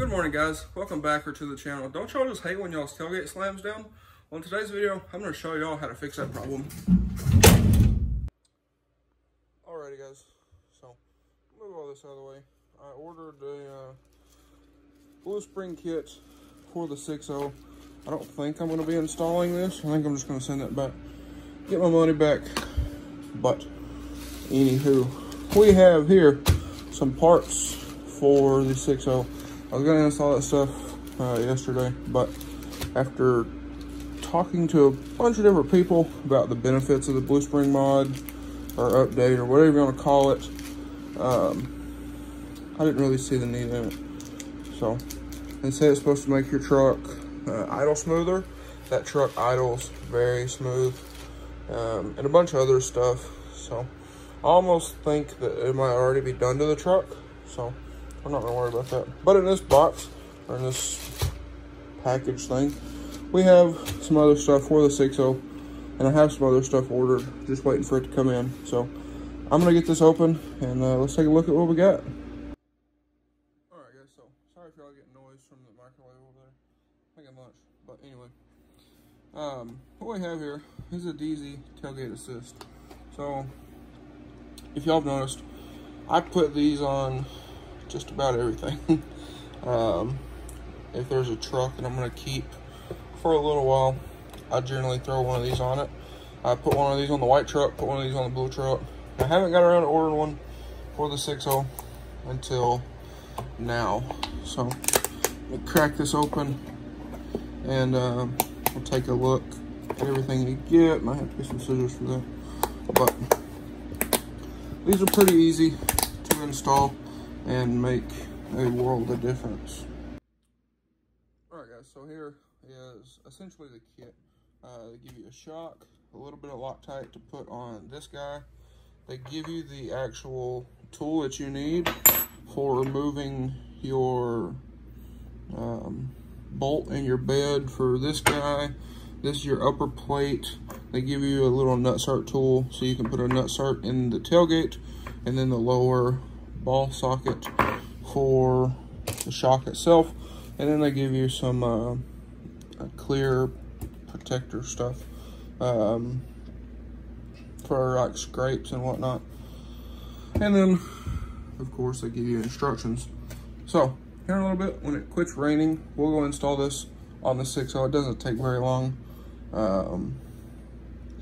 Good morning, guys. Welcome back to the channel. Don't y'all just hate when y'all's tailgate slams down? Well, in today's video, I'm going to show y'all how to fix that problem. Alrighty, guys. So, move all this out of the way. I ordered a blue spring kit for the 6.0. I don't think I'm going to be installing this. I think I'm just going to send that back, get my money back. But, anywho, we have here some parts for the 6.0. I was gonna install that stuff yesterday, but after talking to a bunch of different people about the benefits of the Blue Spring mod or update or whatever you want to call it, I didn't really see the need in it. So they say it's supposed to make your truck idle smoother. That truck idles very smooth, and a bunch of other stuff. So I almost think that it might already be done to the truck. So I'm not gonna worry about that. But in this box, or in this package thing, we have some other stuff for the 6.0, and I have some other stuff ordered, just waiting for it to come in. So I'm gonna get this open, and let's take a look at what we got. Alright guys, so sorry if y'all getting noise from the microwave over there. Making lunch, but anyway. What we have here is a DZ tailgate assist. So, if y'all have noticed, I put these on just about everything. If there's a truck that I'm gonna keep for a little while, I generally throw one of these on it. I put one of these on the white truck, put one of these on the blue truck. I haven't got around to ordering one for the 6.0 until now. So let me crack this open and we'll take a look at everything you get. Might have to get some scissors for that. But these are pretty easy to install and make a world of difference. Alright guys, so here is essentially the kit. They give you a shock, a little bit of Loctite to put on this guy. They give you the actual tool that you need for removing your bolt in your bed for this guy. This is your upper plate. They give you a little nutsert tool so you can put a nutsert in the tailgate, and then the lower ball socket for the shock itself. And then they give you some clear protector stuff for like scrapes and whatnot. And then of course they give you instructions. So here in a little bit, when it quits raining, we'll go install this on the 6.0. It doesn't take very long.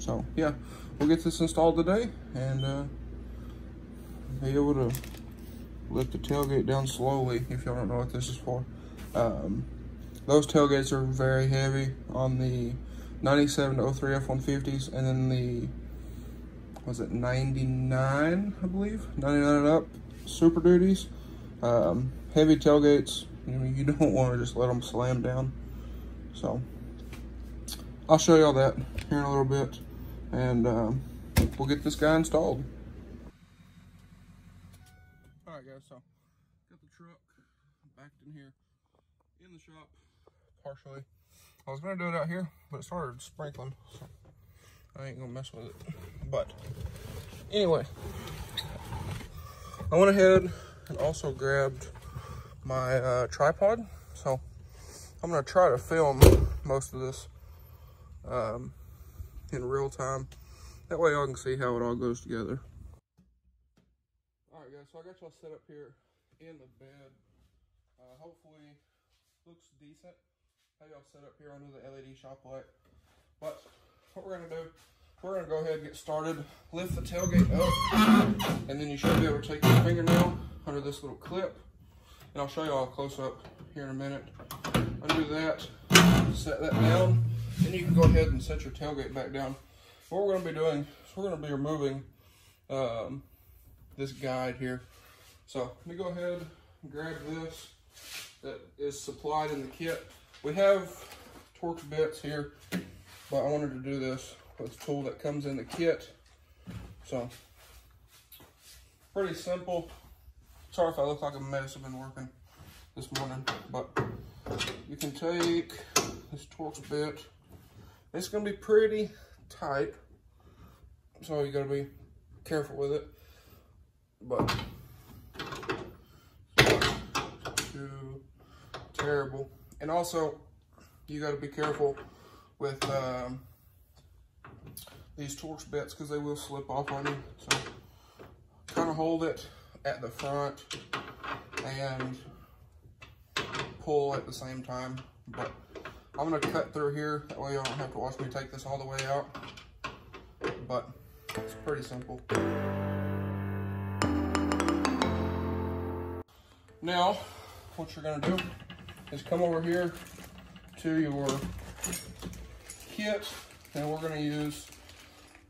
So yeah, we'll get this installed today and be able to lift the tailgate down slowly. If y'all don't know what this is for, those tailgates are very heavy on the 97 to 03 F-150s, and then the, was it 99, I believe, 99 and up Super Duties. Heavy tailgates, you don't want to just let them slam down. So I'll show y'all that here in a little bit, and we'll get this guy installed. Alright guys, so got the truck backed in here in the shop partially. I was gonna do it out here, but it started sprinkling, so I ain't gonna mess with it. But anyway, I went ahead and also grabbed my tripod. So I'm gonna try to film most of this in real time. That way y'all can see how it all goes together. Alright guys, so I got y'all set up here in the bed. Hopefully looks decent. Have y'all set up here under the LED shop light. But what we're gonna do, we're gonna go ahead and get started. Lift the tailgate up, and then you should be able to take your fingernail under this little clip, and I'll show y'all a close up here in a minute. Undo that, set that down, and you can go ahead and set your tailgate back down. What we're gonna be doing is we're gonna be removing this guide here. So let me go ahead and grab this that is supplied in the kit. We have Torx bits here, but I wanted to do this with the tool that comes in the kit. So pretty simple. Sorry if I look like a mess. I've been working this morning, but you can take this Torx bit. It's gonna be pretty tight, so you gotta be careful with it. But 2, terrible. And also, you got to be careful with these torch bits because they will slip off on you. So kind of hold it at the front and pull at the same time. But I'm going to cut through here, that way you don't have to watch me take this all the way out. But it's pretty simple. Now, what you're going to do is come over here to your kit, and we're going to use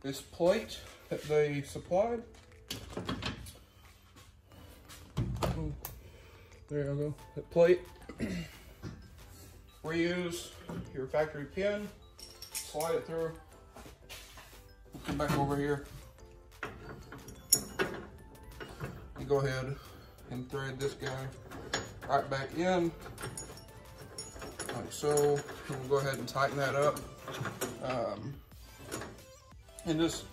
this plate that they supplied. There you go, that plate. Reuse your factory pin, slide it through. We'll come back over here and go ahead and thread this guy right back in, like so. And we'll go ahead and tighten that up. And just,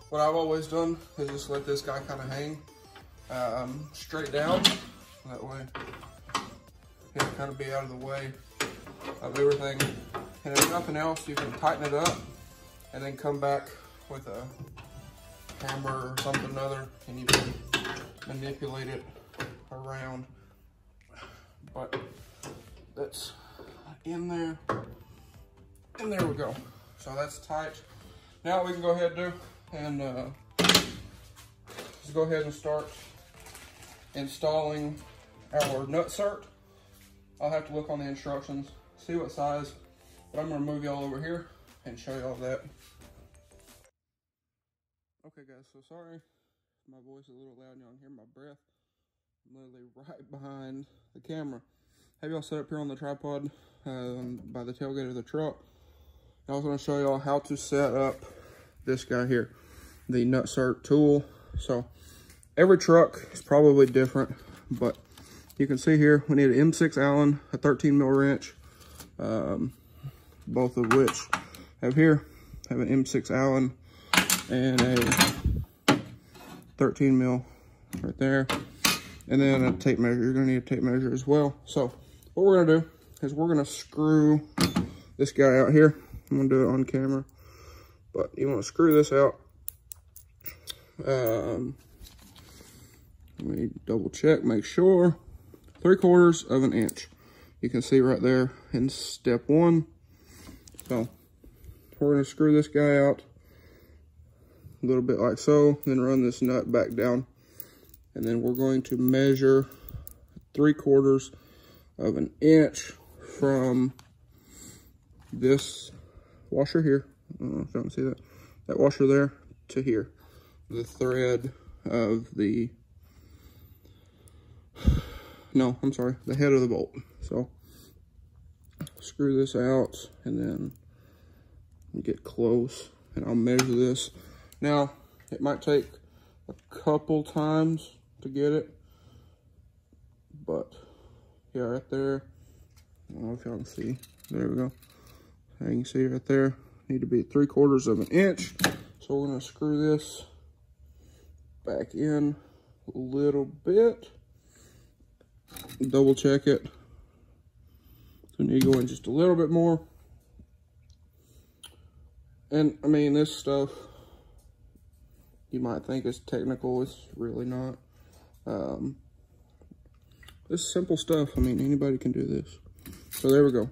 what I've always done is just let this guy kind of hang straight down. That way he'll kind of be out of the way of everything. And if nothing else, you can tighten it up and then come back with a hammer or something other, and you can manipulate it around. But that's in there, and there we go. So that's tight. Now what we can go ahead and do, and just go ahead and start installing our nutsert. I'll have to look on the instructions, see what size, but I'm going to move y'all over here and show y'all that. Okay guys, so sorry my voice is a little loud and y'all can hear my breath. I'm literally right behind the camera. Have y'all set up here on the tripod by the tailgate of the truck. I was going to show y'all how to set up this guy here, the nutsert tool. So every truck is probably different, but you can see here we need an M6 Allen, a 13 mil wrench, both of which have an M6 Allen and a 13 mil right there, and then a tape measure. You're gonna need a tape measure as well. So what we're gonna do is we're gonna screw this guy out here. I'm gonna do it on camera, but you want to screw this out. Let me double check, make sure. 3/4 of an inch. You can see right there in step 1. So we're going to screw this guy out a little bit like so, then run this nut back down, and then we're going to measure 3/4 of an inch from this washer here. I don't know if you can see that washer there to here, the thread of the the head of the bolt. So screw this out and then get close, and I'll measure this. Now it might take a couple times to get it, but yeah, right there, I don't know if y'all can see, there we go. You can see right there, need to be 3/4 of an inch. So we're going to screw this back in a little bit. Double check it. So we need to go in just a little bit more. And I mean, this stuff, you might think is technical, it's really not. This simple stuff, I mean, anybody can do this. So there we go,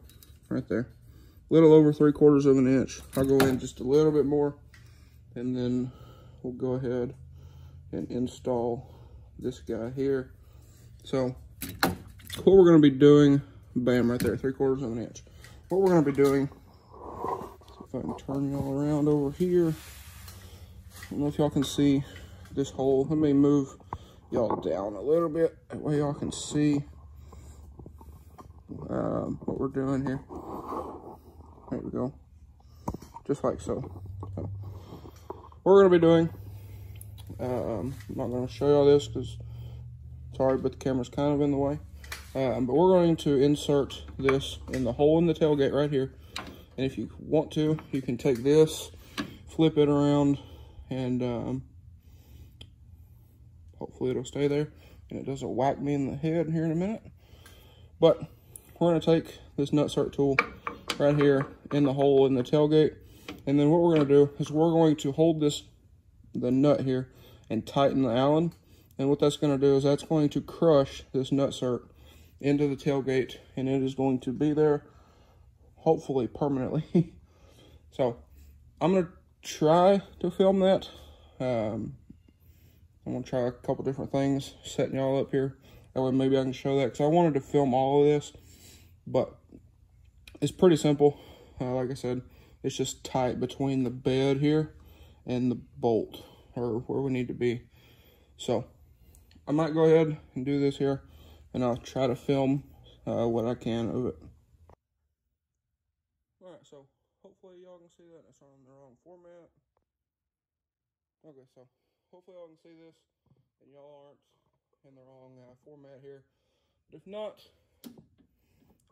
right there. A little over 3/4 of an inch. I'll go in just a little bit more, and then we'll go ahead and install this guy here. So what we're going to be doing, bam, right there, 3/4 of an inch. What we're going to be doing, if I can turn y'all around over here. I don't know if y'all can see this hole. Let me move y'all down a little bit, that way y'all can see what we're doing here. There we go, just like so. So what we're going to be doing, I'm not going to show y'all this because, sorry, but the camera's kind of in the way. But we're going to insert this in the hole in the tailgate right here. And if you want to, you can take this, flip it around, and hopefully it'll stay there and it doesn't whack me in the head here in a minute. But we're going to take this nutsert tool right here in the hole in the tailgate. And then what we're going to do is we're going to hold the nut here and tighten the Allen. And what that's going to do is that's going to crush this nutsert into the tailgate, and it is going to be there hopefully permanently. So I'm going to try to film that. I'm going to try a couple different things, setting y'all up here. That way maybe I can show that, because I wanted to film all of this, but it's pretty simple. Like I said, it's just tight between the bed here and the bolt, or where we need to be. So I might go ahead and do this here, and I'll try to film what I can of it. Alright, so hopefully y'all can see that. It's on the wrong format. Okay, so hopefully y'all can see this, and y'all aren't in the wrong format here. But if not,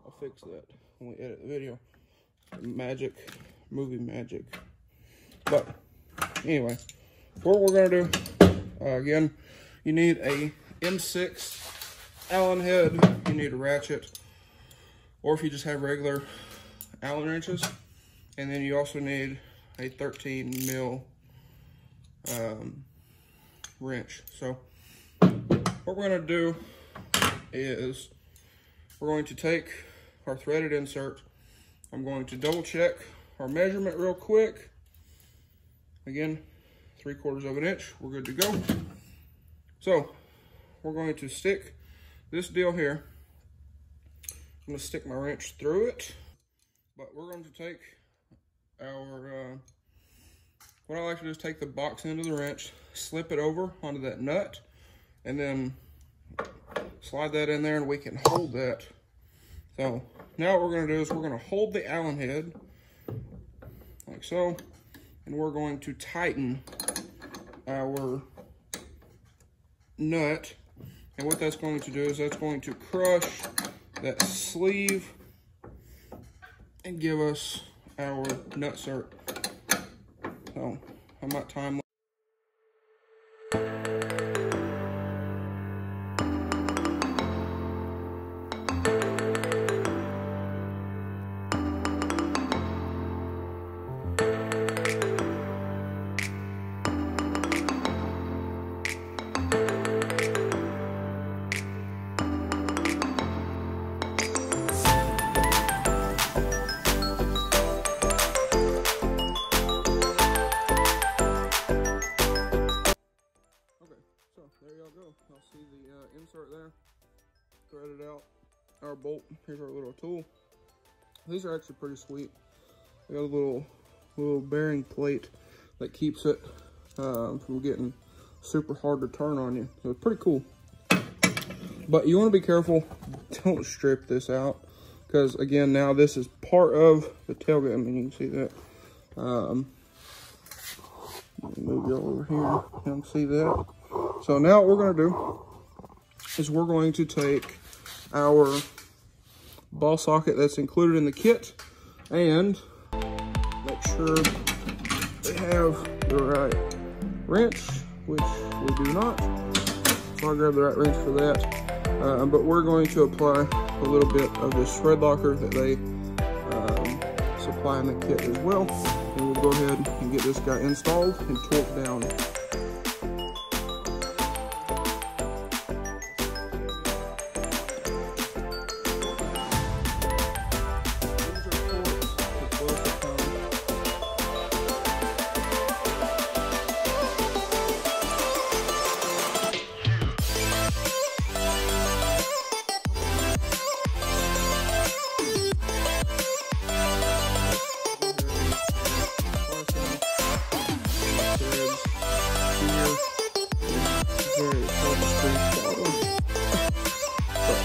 I'll fix that when we edit the video. Magic, movie magic. But anyway, what we're gonna do, again, you need a M6 Allen head, you need a ratchet, or if you just have regular Allen wrenches, and then you also need a 13 mil wrench. So what we're going to do is we're going to take our threaded insert. I'm going to double check our measurement real quick. Again, 3/4 of an inch, we're good to go. So we're going to stick this deal here. I'm going to stick my wrench through it, but we're going to take our, what I like to do is take the box end of the wrench, slip it over onto that nut, and then slide that in there, and we can hold that. So now what we're going to do is we're going to hold the Allen head like so, and we're going to tighten our nut. And what that's going to do is that's going to crush that sleeve and give us our nutsert. So I might time. There y'all go. I'll see the insert there. Threaded out our bolt. Here's our little tool. These are actually pretty sweet. They got a little bearing plate that keeps it from getting super hard to turn on you. So it's pretty cool. But you want to be careful. Don't strip this out, because again, now this is part of the tailgate. I mean, you can see that. Let me move you over here. You can see that. So now what we're going to do is we're going to take our ball socket that's included in the kit and make sure they have the right wrench, which we do not. So I'll grab the right wrench for that. But we're going to apply a little bit of this thread locker that they supply in the kit as well. And we'll go ahead and get this guy installed and torqued down.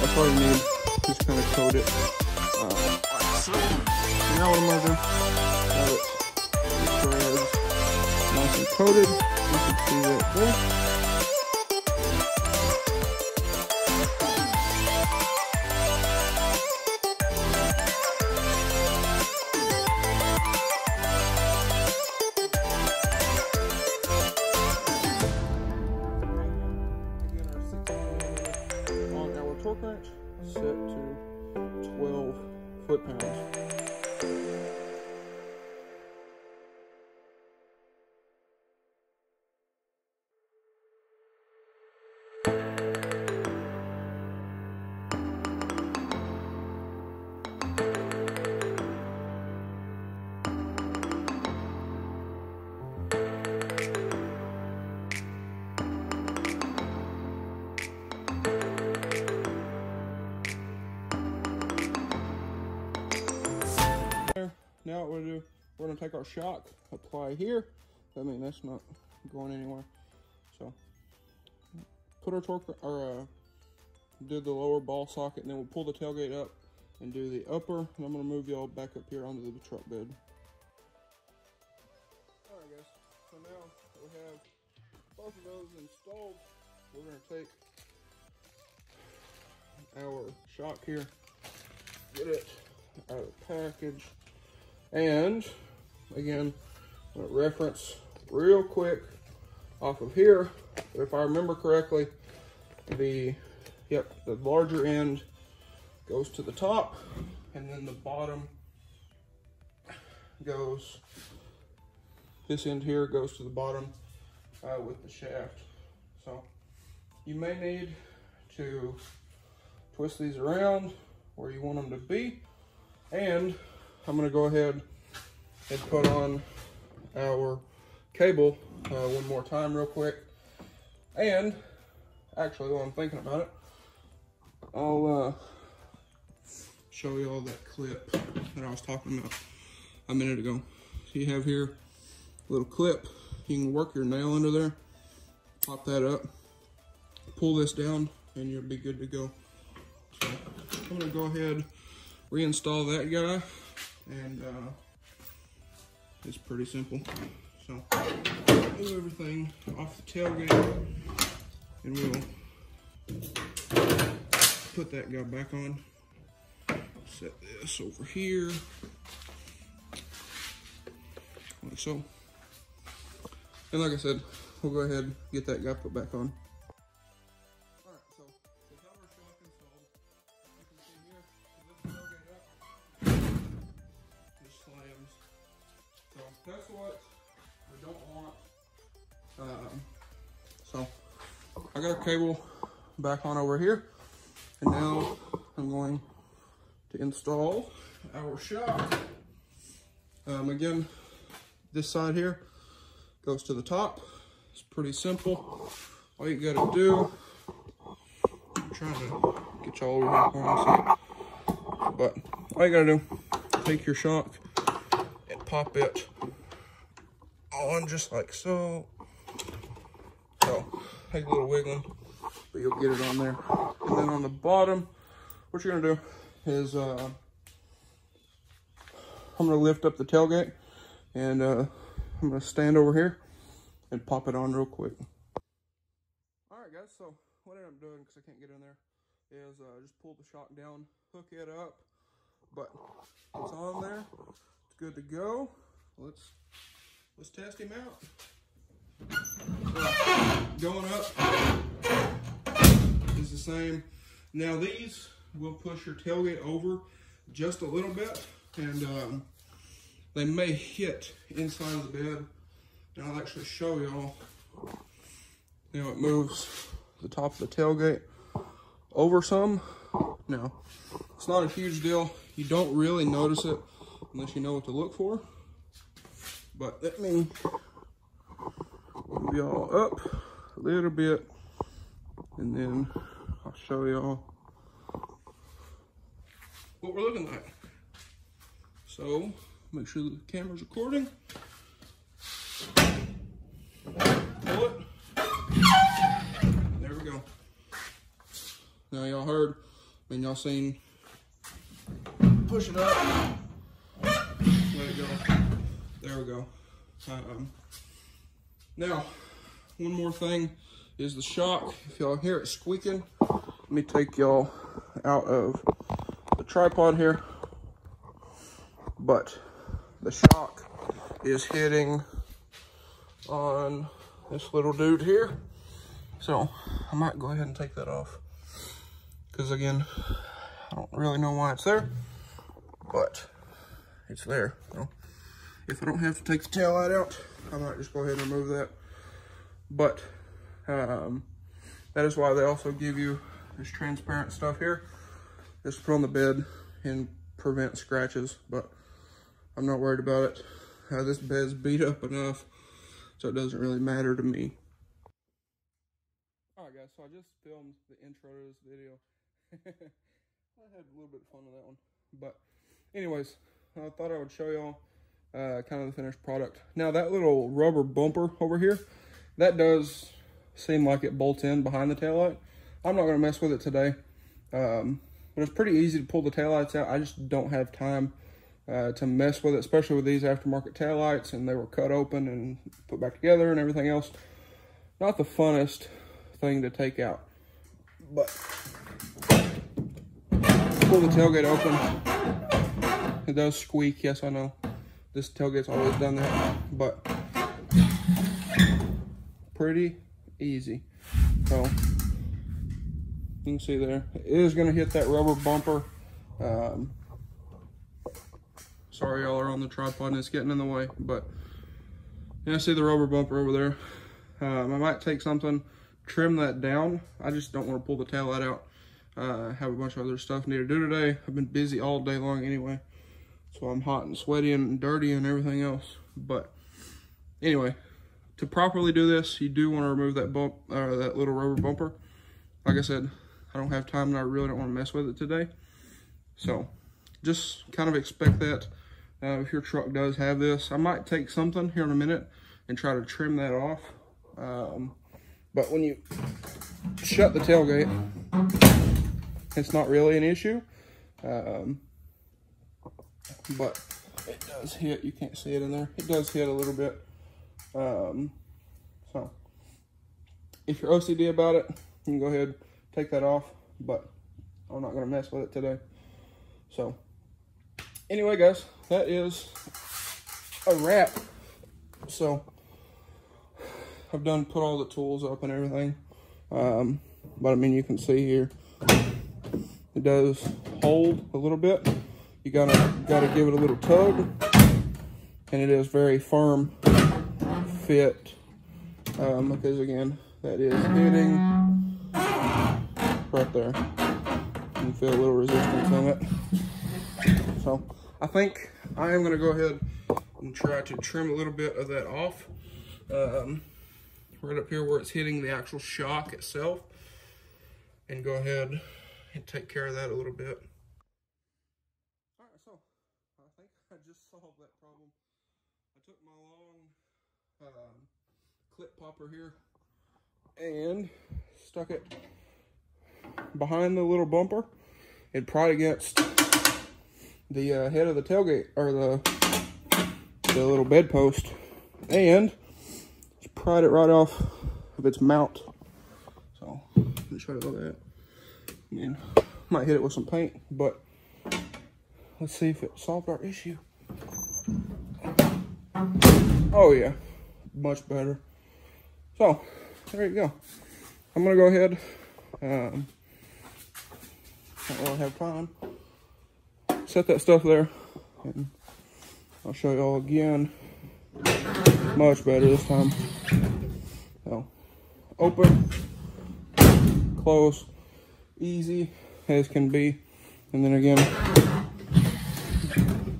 That's all you need. Just kind of coat it. Like so. Now what I'm going to do, have it threads nice and coated. You can see that there. Again, our 6mm on our torque wrench set to 12 foot-pounds. Now what we're gonna do, we're gonna take our shock, apply here. I mean, that's not going anywhere. So put our torque, or do the lower ball socket, and then we'll pull the tailgate up and do the upper. And I'm gonna move y'all back up here onto the truck bed. All right, guys. So now we have both of those installed. We're gonna take our shock here, get it out of the package. And again, reference real quick off of here. If I remember correctly, the larger end goes to the top, and then the bottom goes, this end here goes to the bottom with the shaft. So you may need to twist these around where you want them to be. And I'm gonna go ahead and put on our cable one more time real quick. And actually, while I'm thinking about it, I'll show you all that clip that I was talking about a minute ago. So you have here a little clip. You can work your nail under there, pop that up, pull this down, and you'll be good to go. So I'm gonna go ahead, reinstall that guy. And it's pretty simple. So move everything off the tailgate, and we'll put that guy back on. Set this over here, like so. And like I said, we'll go ahead and get that guy put back on. All right, so with our shock installed, you can see here, lift the tailgate up. Slams. So that's what we don't want. So I got our cable back on over here, and now I'm going to install our shock. Again, this side here goes to the top. It's pretty simple. All you gotta do, I'm trying to get y'all over here on see, but all you gotta do, take your shock and pop it on just like so. So take a little wiggling, but you'll get it on there. And then on the bottom, what you're gonna do is I'm gonna lift up the tailgate, and I'm gonna stand over here and pop it on real quick. All right, guys. So what I end up doing, because I can't get in there, is just pull the shock down, hook it up. But it's on there. It's good to go. Let's test him out. So, going up is the same. Now these will push your tailgate over just a little bit, and they may hit inside of the bed. And I'll actually show y'all. Now it moves the top of the tailgate over some. Now, it's not a huge deal. You don't really notice it unless you know what to look for. But let me move y'all up a little bit, and then I'll show y'all what we're looking like. So, make sure the camera's recording. Pull it. There we go. Now y'all heard, I mean y'all seen, push it up, let it go. There we go. Now, one more thing is the shock. If y'all hear it squeaking, let me take y'all out of the tripod here. But the shock is hitting on this little dude here. So I might go ahead and take that off, because again, I don't really know why it's there, but it's there. So if I don't have to take the tail light out, I might just go ahead and remove that. But that is why they also give you this transparent stuff here, just to put on the bed and prevent scratches, but I'm not worried about it. This bed's beat up enough, so it doesn't really matter to me. Alright guys, so I just filmed the intro to this video. I had a little bit of fun with that one. But anyways, I thought I would show y'all kind of the finished product. Now that little rubber bumper over here, that does seem like it bolts in behind the taillight. I'm not going to mess with it today. But it's pretty easy to pull the taillights out. I just don't have time to mess with it, especially with these aftermarket taillights, and they were cut open and put back together and everything else. Not the funnest thing to take out. But pull the tailgate open. It does squeak, yes I know. This tailgate's always done that, but pretty easy. So you can see there, it is going to hit that rubber bumper. Sorry y'all are on the tripod and it's getting in the way, but yeah, see the rubber bumper over there. I might take something, trim that down. I just don't want to pull the tail light out. Have a bunch of other stuff I need to do today. I've been busy all day long anyway, so I'm hot and sweaty and dirty and everything else. But anyway, to properly do this, you do want to remove that bump, that little rubber bumper. Like I said, I don't have time and I really don't want to mess with it today. So just kind of expect that if your truck does have this. I might take something here in a minute and try to trim that off. But when you shut the tailgate, it's not really an issue. But it does hit, you can't see it in there. It does hit a little bit. So if you're OCD about it, you can go ahead, take that off, but I'm not gonna mess with it today. So anyway guys, that is a wrap. So I've done put all the tools up and everything. But I mean, you can see here, it does hold a little bit. You gotta give it a little tug, and it is very firm fit. Because again, that is hitting right there. You can feel a little resistance in it. So I think I am gonna go ahead and try to trim a little bit of that off. Right up here where it's hitting the actual shock itself, and go ahead and take care of that a little bit. All right, so I think I just solved that problem. I took my long clip popper here and stuck it behind the little bumper and pried against the head of the tailgate, or the little bed post, and pried it right off of its mount. So let me try to look at it. I mean, might hit it with some paint, but let's see if it solved our issue. Oh yeah, much better. So there you go. I'm gonna go ahead. Don't really have time. Set that stuff there, and I'll show you all again. Much better this time. So open, close, easy as can be, and then again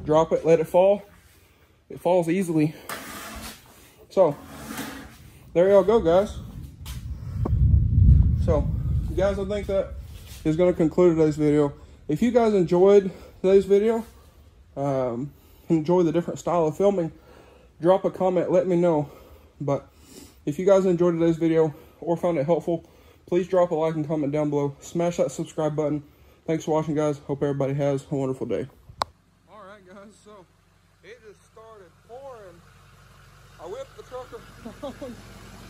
drop it, let it fall. It falls easily. So there y'all go, guys. So guys, I think that is going to conclude today's video. If you guys enjoyed today's video, enjoy the different style of filming, drop a comment, let me know. But if you guys enjoyed today's video or found it helpful, please drop a like and comment down below. Smash that subscribe button. Thanks for watching, guys. Hope everybody has a wonderful day. All right, guys, so it just started pouring. I whipped the truck around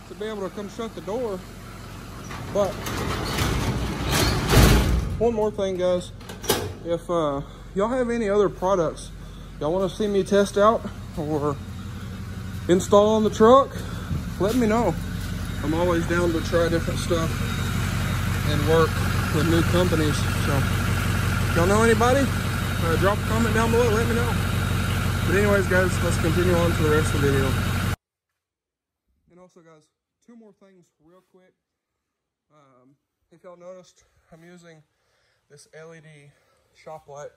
to be able to come shut the door. But one more thing, guys. If y'all have any other products y'all want to see me test out or install on the truck, let me know. I'm always down to try different stuff and work with new companies. So y'all know anybody, drop a comment down below, let me know. But anyways, guys, let's continue on to the rest of the video. And also, guys, two more things real quick. If y'all noticed, I'm using this LED shop light.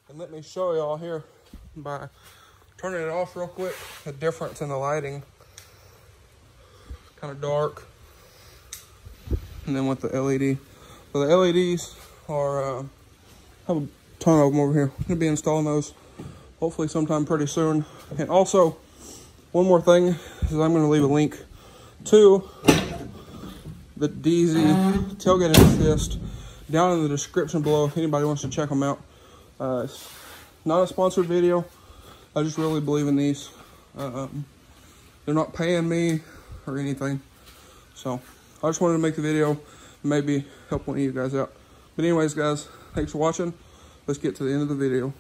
And let me show y'all here by turning it off real quick, the difference in the lighting. Kind of dark. And then with the LED. So the LEDs are, I have a ton of them over here. I'm gonna be installing those hopefully sometime pretty soon. And also, one more thing is I'm gonna leave a link to the DZ tailgate assist down in the description below if anybody wants to check them out. It's not a sponsored video. I just really believe in these. They're not paying me or anything. So I just wanted to make the video, maybe help one of you guys out. But anyways, guys, thanks for watching. Let's get to the end of the video.